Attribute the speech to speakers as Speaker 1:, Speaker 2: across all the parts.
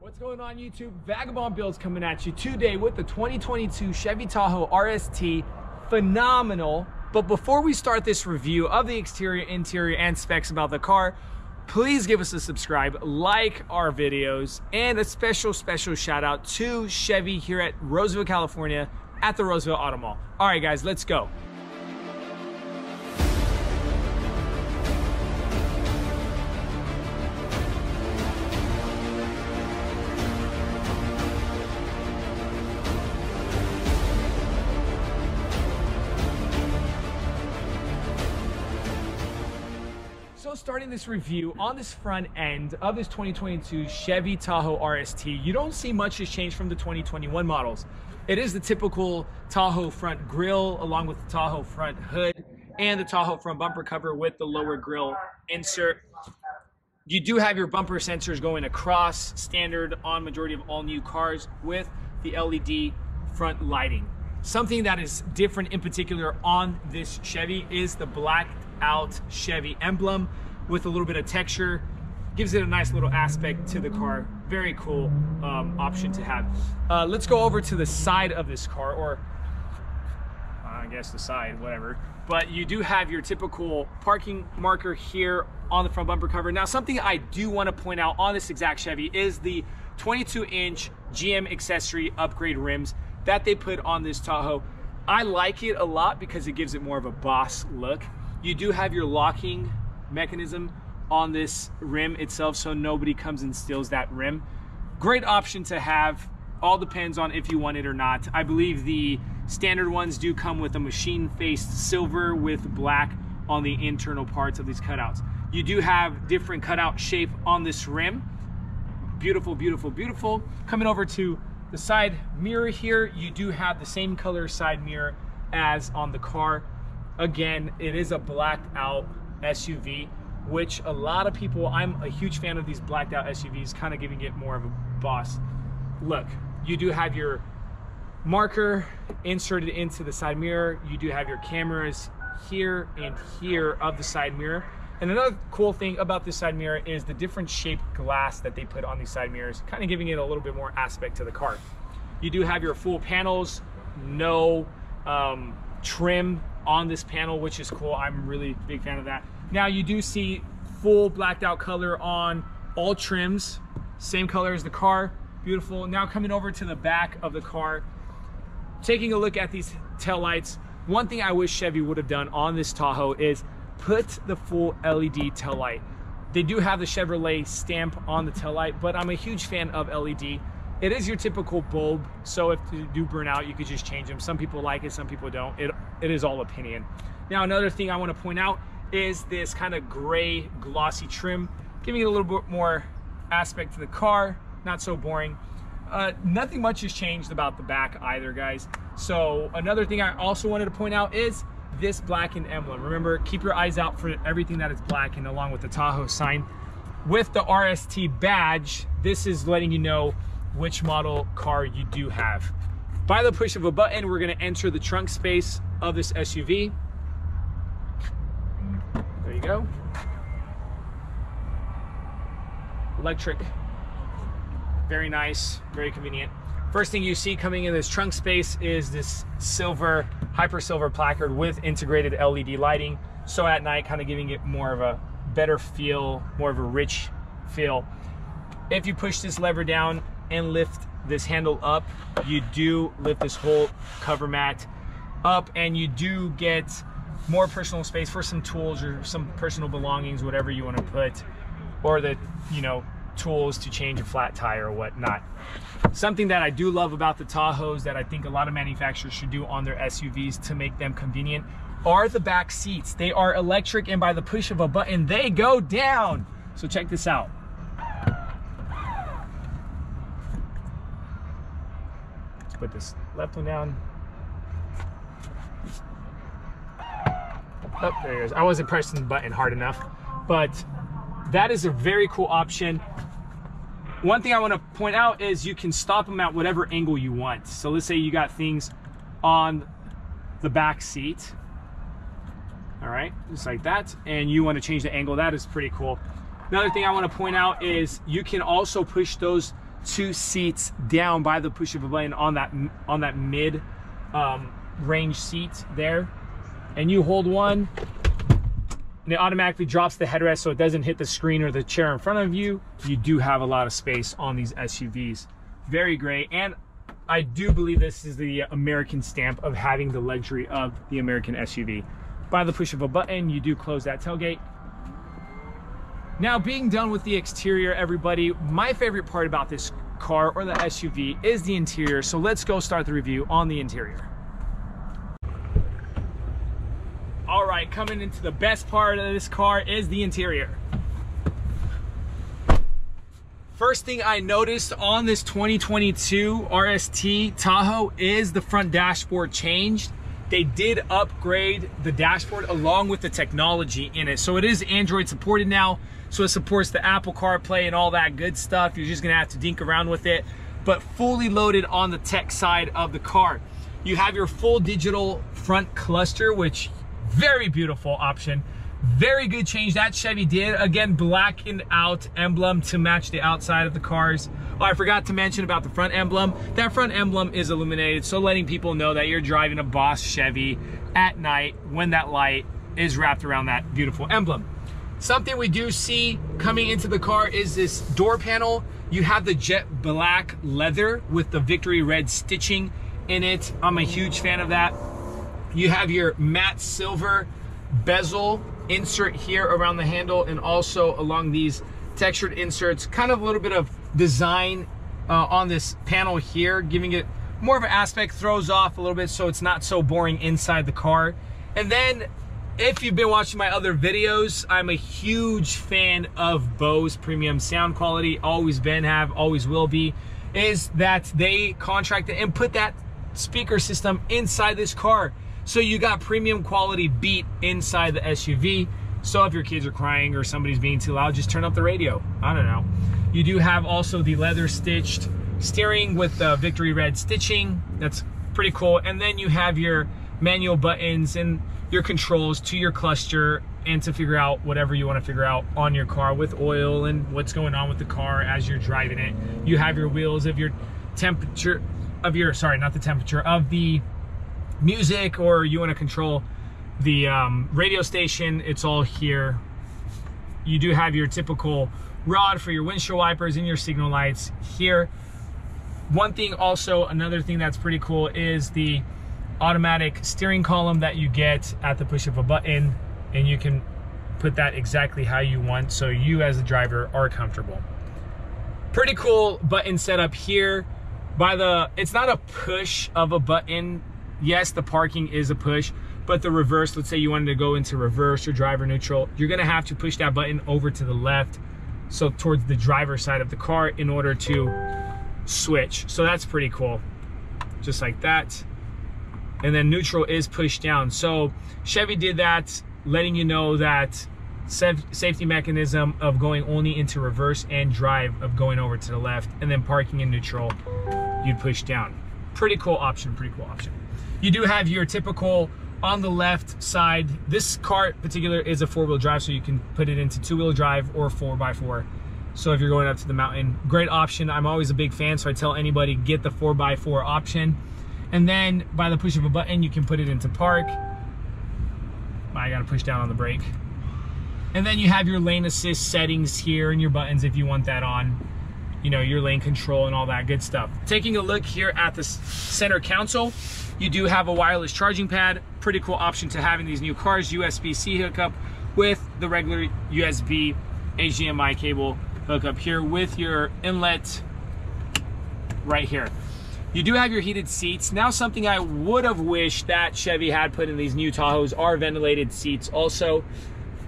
Speaker 1: What's going on YouTube? Vagabond Builds coming at you today with the 2022 Chevy Tahoe RST. Phenomenal. But before we start this review of the exterior, interior, and specs about the car, please give us a subscribe, like our videos, and a special shout out to Chevy here at Roseville, California at the Roseville Auto Mall. All right guys, let's go. So starting this review on this front end of this 2022 Chevy Tahoe RST, you don't see much has changed from the 2021 models. It is the typical Tahoe front grille along with the Tahoe front hood and the Tahoe front bumper cover with the lower grille insert. You do have your bumper sensors going across, standard on majority of all new cars with the LED front lighting. Something that is different in particular on this Chevy is the blacked out Chevy emblem with a little bit of texture. Gives it a nice little aspect to the car. Very cool option to have. Let's go over to the side of this car, or I guess the side, whatever. But you do have your typical parking marker here on the front bumper cover. Now, something I do want to point out on this exact Chevy is the 22-inch GM accessory upgrade rims that they put on this Tahoe. I like it a lot because it gives it more of a boss look. You do have your locking mechanism on this rim itself, so nobody comes and steals that rim. Great option to have. All depends on if you want it or not. I believe the standard ones do come with a machine-faced silver with black on the internal parts of these cutouts. You do have different cutout shape on this rim. Beautiful, beautiful, beautiful. Coming over to the side mirror here, you do have the same color side mirror as on the car. Again, it is a blacked out SUV, which a lot of people, I'm a huge fan of these blacked out SUVs, kind of giving it more of a boss look. You do have your marker inserted into the side mirror. You do have your cameras here and here of the side mirror. And another cool thing about this side mirror is the different shaped glass that they put on these side mirrors, kind of giving it a little bit more aspect to the car. You do have your full panels, no trim on this panel, which is cool. I'm really a big fan of that. Now you do see full blacked out color on all trims, same color as the car. Beautiful. Now coming over to the back of the car, taking a look at these taillights. One thing I wish Chevy would have done on this Tahoe is put the full LED taillight. They do have the Chevrolet stamp on the taillight, but I'm a huge fan of LED. It is your typical bulb, so if you do burn out, you could just change them. Some people like it, some people don't. It is all opinion. Now, another thing I want to point out is this kind of gray glossy trim, giving it a little bit more aspect to the car, not so boring. Nothing much has changed about the back either, guys. So another thing I also wanted to point out is this blackened emblem. Remember, keep your eyes out for everything that is blackened along with the Tahoe sign. With the RST badge, this is letting you know which model car you do have. By the push of a button, we're going to enter the trunk space of this SUV. There you go. Electric. Very nice, very convenient. First thing you see coming in this trunk space is this silver, hyper silver placard with integrated LED lighting. So at night, kind of giving it more of a better feel, more of a rich feel. If you push this lever down and lift this handle up, you do lift this whole cover mat up, and you do get more personal space for some tools or some personal belongings, whatever you want to put, or the, you know, tools to change a flat tire or whatnot. Something that I do love about the Tahoes that I think a lot of manufacturers should do on their SUVs to make them convenient are the back seats. They are electric, and by the push of a button, they go down. So check this out. Put this left one down. Oh, there it goes. I wasn't pressing the button hard enough, but that is a very cool option. One thing I want to point out is you can stop them at whatever angle you want. So let's say you got things on the back seat. All right, just like that, and you want to change the angle. That is pretty cool. Another thing I want to point out is you can also push those 2 seats down by the push of a button on that mid range seat there, and you hold one and it automatically drops the headrest so it doesn't hit the screen or the chair in front of you. You do have a lot of space on these SUVs. Very great. And I do believe this is the American stamp of having the luxury of the American SUV. By the push of a button, you do close that tailgate. Now, being done with the exterior, everybody, my favorite part about this car or the SUV is the interior. So let's go start the review on the interior. All right, coming into the best part of this car is the interior. First thing I noticed on this 2022 RST Tahoe is the front dashboard changed. They did upgrade the dashboard along with the technology in it. So it is Android supported now. So it supports the Apple CarPlay and all that good stuff. You're just gonna have to dink around with it, but fully loaded on the tech side of the car. You have your full digital front cluster, which very beautiful option. Very good change that Chevy did. Again, blackened out emblem to match the outside of the cars. Oh, I forgot to mention about the front emblem. That front emblem is illuminated, so letting people know that you're driving a Boss Chevy at night when that light is wrapped around that beautiful emblem. Something we do see coming into the car is this door panel. You have the jet black leather with the Victory Red stitching in it. I'm a huge fan of that. You have your matte silver bezel insert here around the handle, and also along these textured inserts. Kind of a little bit of design on this panel here, giving it more of an aspect, throws off a little bit so it's not so boring inside the car. And then if you've been watching my other videos, I'm a huge fan of Bose premium sound quality. Always been, have, always will be. Is that they contracted and put that speaker system inside this car. So you got premium quality beat inside the SUV. So if your kids are crying or somebody's being too loud, just turn up the radio. I don't know. You do have also the leather stitched steering with the Victory Red stitching. That's pretty cool. And then you have your manual buttons and your controls to your cluster, and to figure out whatever you want to figure out on your car with oil and what's going on with the car as you're driving it. You have your wheels of your temperature of your, sorry, not the temperature, of the music, or you want to control the radio station. It's all here. You do have your typical rod for your windshield wipers and your signal lights here. One thing also, another thing that's pretty cool is the automatic steering column that you get at the push of a button, and you can put that exactly how you want so you as a driver are comfortable. Pretty cool button setup here. It's not a push of a button. Yes, the parking is a push, but the reverse, let's say you wanted to go into reverse or driver neutral, you're gonna have to push that button over to the left, so towards the driver's side of the car, in order to switch. So that's pretty cool, just like that. And then neutral is pushed down. So Chevy did that, letting you know that safety mechanism of going only into reverse, and drive of going over to the left, and then parking in neutral, you'd push down. Pretty cool option, pretty cool option. You do have your typical on the left side. This car in particular is a 4-wheel drive, so you can put it into 2-wheel drive or 4x4. So if you're going up to the mountain, great option. I'm always a big fan, so I tell anybody, get the 4x4 option. And then by the push of a button, you can put it into park. I gotta push down on the brake. And then you have your lane assist settings here and your buttons if you want that on. You know, your lane control and all that good stuff. Taking a look here at the center console, you do have a wireless charging pad. Pretty cool option to have in these new cars. USB-C hookup with the regular USB HDMI cable hookup here with your inlet right here. You do have your heated seats. Now, something I would have wished that Chevy had put in these new Tahoes are ventilated seats also.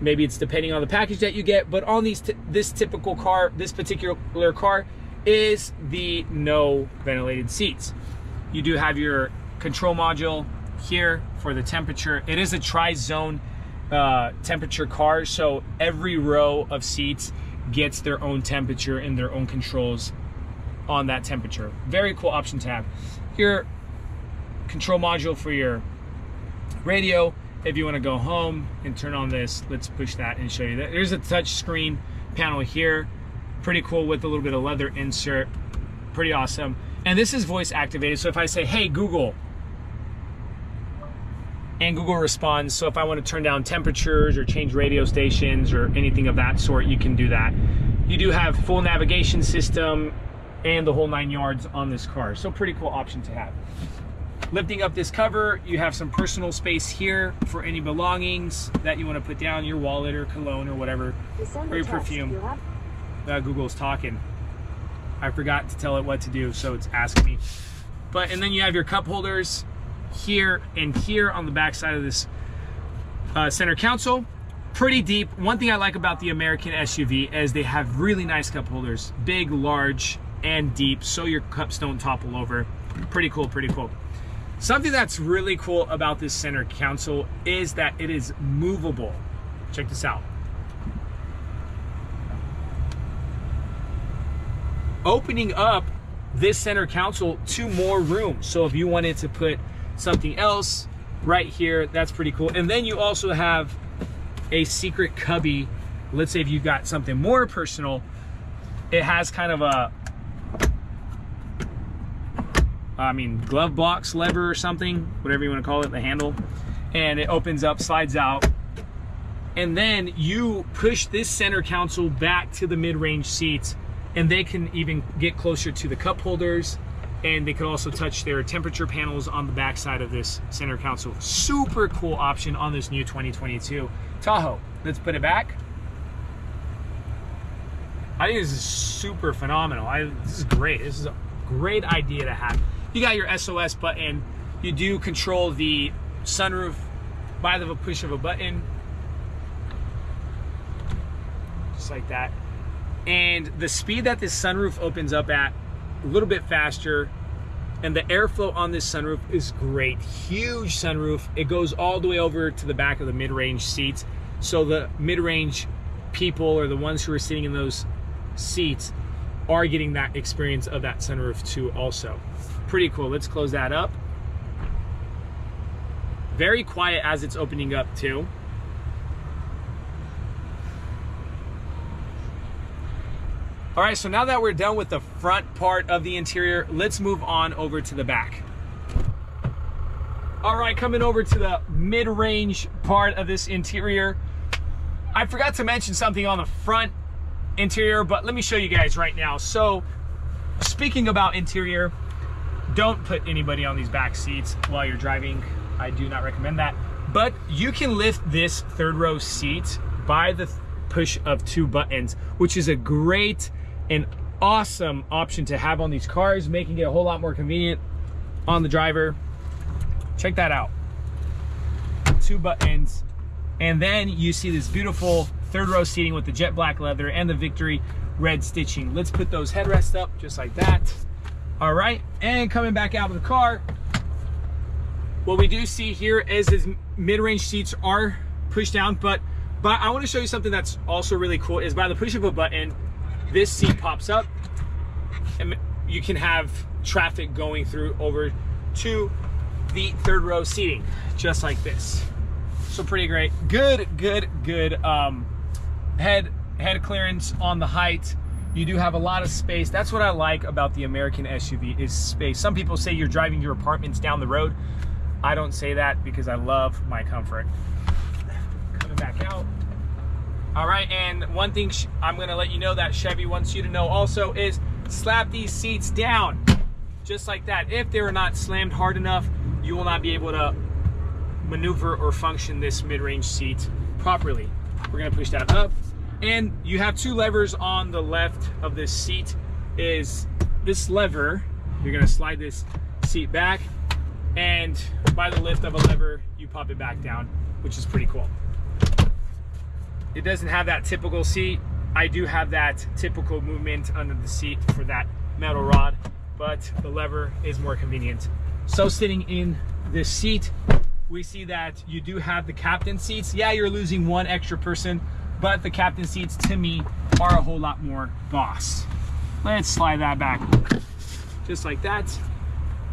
Speaker 1: Maybe it's depending on the package that you get, but on this typical car, this particular car is the no ventilated seats. You do have your control module here for the temperature. It is a tri-zone temperature car, so every row of seats gets their own temperature and their own controls on that temperature. Very cool option to have. Your control module for your radio. If you want to go home and turn on this, let's push that and show you that. There's a touch screen panel here. Pretty cool with a little bit of leather insert. Pretty awesome. And this is voice activated. So if I say, hey, Google, and Google responds. So if I want to turn down temperatures or change radio stations or anything of that sort, you can do that. You do have full navigation system and the whole 9 yards on this car. So pretty cool option to have. Lifting up this cover, you have some personal space here for any belongings that you want to put down, your wallet or cologne or whatever, or your perfume. Google's talking. I forgot to tell it what to do, so it's asking me. And then you have your cup holders here and here on the back side of this center console. Pretty deep. One thing I like about the American SUV is they have really nice cup holders, big, large, and deep, so your cups don't topple over. Pretty cool, pretty cool. Something that's really cool about this center console is that it is movable. Check this out. Opening up this center console to more room. So if you wanted to put something else right here, that's pretty cool. And then you also have a secret cubby. Let's say if you've got something more personal, it has kind of a, glove box lever or something, whatever you want to call it, the handle. And it opens up, slides out. And then you push this center console back to the mid-range seats, and they can even get closer to the cup holders, and they can also touch their temperature panels on the back side of this center console. Super cool option on this new 2022 Tahoe. Let's put it back. I think this is super phenomenal. This is great. This is a great idea to have. You got your SOS button. You do control the sunroof by the push of a button. Just like that. And the speed that this sunroof opens up at, a little bit faster, and the airflow on this sunroof is great. Huge sunroof. It goes all the way over to the back of the mid-range seats. So the mid-range people, or the ones who are sitting in those seats, are getting that experience of that sunroof too also. Pretty cool. Let's close that up. Very quiet as it's opening up too. All right, so now that we're done with the front part of the interior, let's move on over to the back. All right, coming over to the mid-range part of this interior. I forgot to mention something on the front interior, but let me show you guys right now. So, speaking about interior, don't put anybody on these back seats while you're driving. I do not recommend that. But you can lift this third row seat by the push of 2 buttons, which is a great and awesome option to have on these cars, making it a whole lot more convenient on the driver. Check that out. 2 buttons. And then you see this beautiful third row seating with the jet black leather and the Victory red stitching. Let's put those headrests up just like that. All right, and coming back out of the car, what we do see here is his mid-range seats are pushed down, but I want to show you something that's also really cool. Is by the push of a button, this seat pops up, and you can have traffic going through over to the third row seating, just like this. So pretty great. Good head clearance on the height. You do have a lot of space. That's what I like about the American SUV, is space. Some people say you're driving your apartments down the road. I don't say that because I love my comfort. Coming back out. All right, and one thing I'm gonna let you know that Chevy wants you to know also is slap these seats down, just like that. If they are not slammed hard enough, you will not be able to maneuver or function this mid-range seat properly. We're gonna push that up. And you have 2 levers on the left of this seat. Is this lever, you're gonna slide this seat back, and by the lift of a lever, you pop it back down, which is pretty cool. It doesn't have that typical seat. I do have that typical movement under the seat for that metal rod, but the lever is more convenient. So sitting in this seat, we see that you do have the captain seats. Yeah, you're losing 1 extra person, but the captain seats, to me, are a whole lot more boss. Let's slide that back, just like that.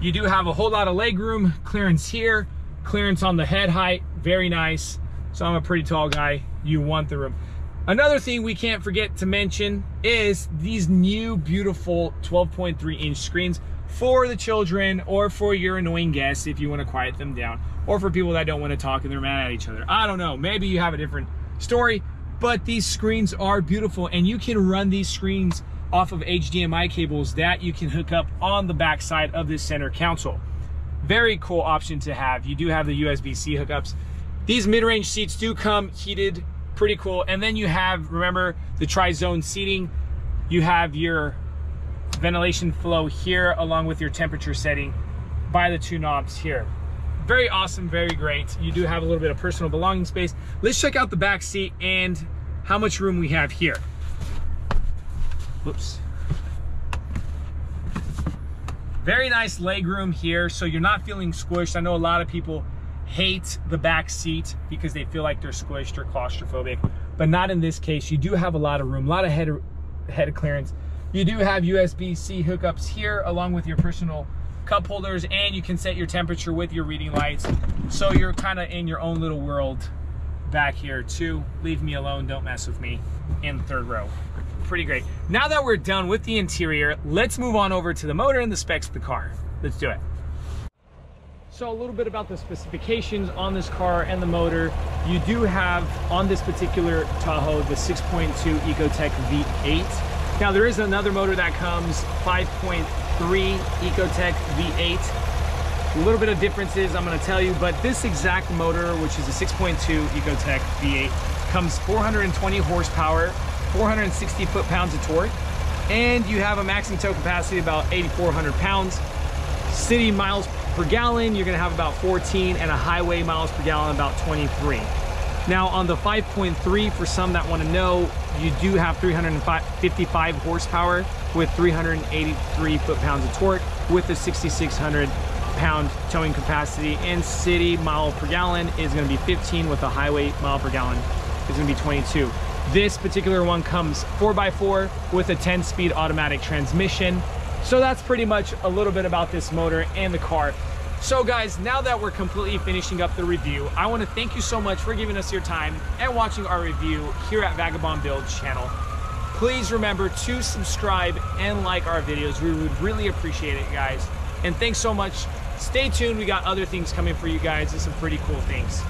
Speaker 1: You do have a whole lot of leg room, clearance here, clearance on the head height, very nice. So I'm a pretty tall guy, you want the room. Another thing we can't forget to mention is these new beautiful 12.3-inch screens for the children or for your annoying guests if you want to quiet them down, or for people that don't want to talk and they're mad at each other. I don't know, maybe you have a different story, but these screens are beautiful, and you can run these screens off of HDMI cables that you can hook up on the back side of this center console. Very cool option to have. You do have the USB-C hookups. These mid-range seats do come heated, pretty cool. And then you have, remember, the tri-zone seating. You have your ventilation flow here along with your temperature setting by the two knobs here. Very awesome, very great. You do have a little bit of personal belonging space. Let's check out the back seat and how much room we have here. Whoops. Very nice leg room here, so you're not feeling squished. I know a lot of people hate the back seat because they feel like they're squished or claustrophobic, but not in this case. You do have a lot of room, a lot of head clearance. You do have USB-C hookups here along with your personal cup holders, and you can set your temperature with your reading lights. So you're kind of in your own little world back here too. Leave me alone, don't mess with me in the third row. Pretty great. Now that we're done with the interior, let's move on over to the motor and the specs of the car. Let's do it. So a little bit about the specifications on this car and the motor. You do have on this particular Tahoe the 6.2 Ecotec V8. Now there is another motor that comes 5.3 Ecotec V8. A little bit of differences I'm going to tell you, but this exact motor, which is a 6.2 Ecotec V8, comes 420 horsepower, 460 foot-pounds of torque, and you have a maximum tow capacity about 8,400 pounds. City miles per gallon, you're going to have about 14, and a highway miles per gallon about 23. Now on the 5.3, for some that want to know, you do have 355 horsepower with 383 foot-pounds of torque with a 6,600 pound towing capacity, and city mile per gallon is going to be 15 with a highway mile per gallon is going to be 22. This particular one comes 4x4 with a 10-speed automatic transmission. So that's pretty much a little bit about this motor and the car. So guys, now that we're completely finishing up the review, I want to thank you so much for giving us your time and watching our review here at Vagabond Build channel. Please remember to subscribe and like our videos. We would really appreciate it, guys. And thanks so much. Stay tuned. We got other things coming for you guys and some pretty cool things.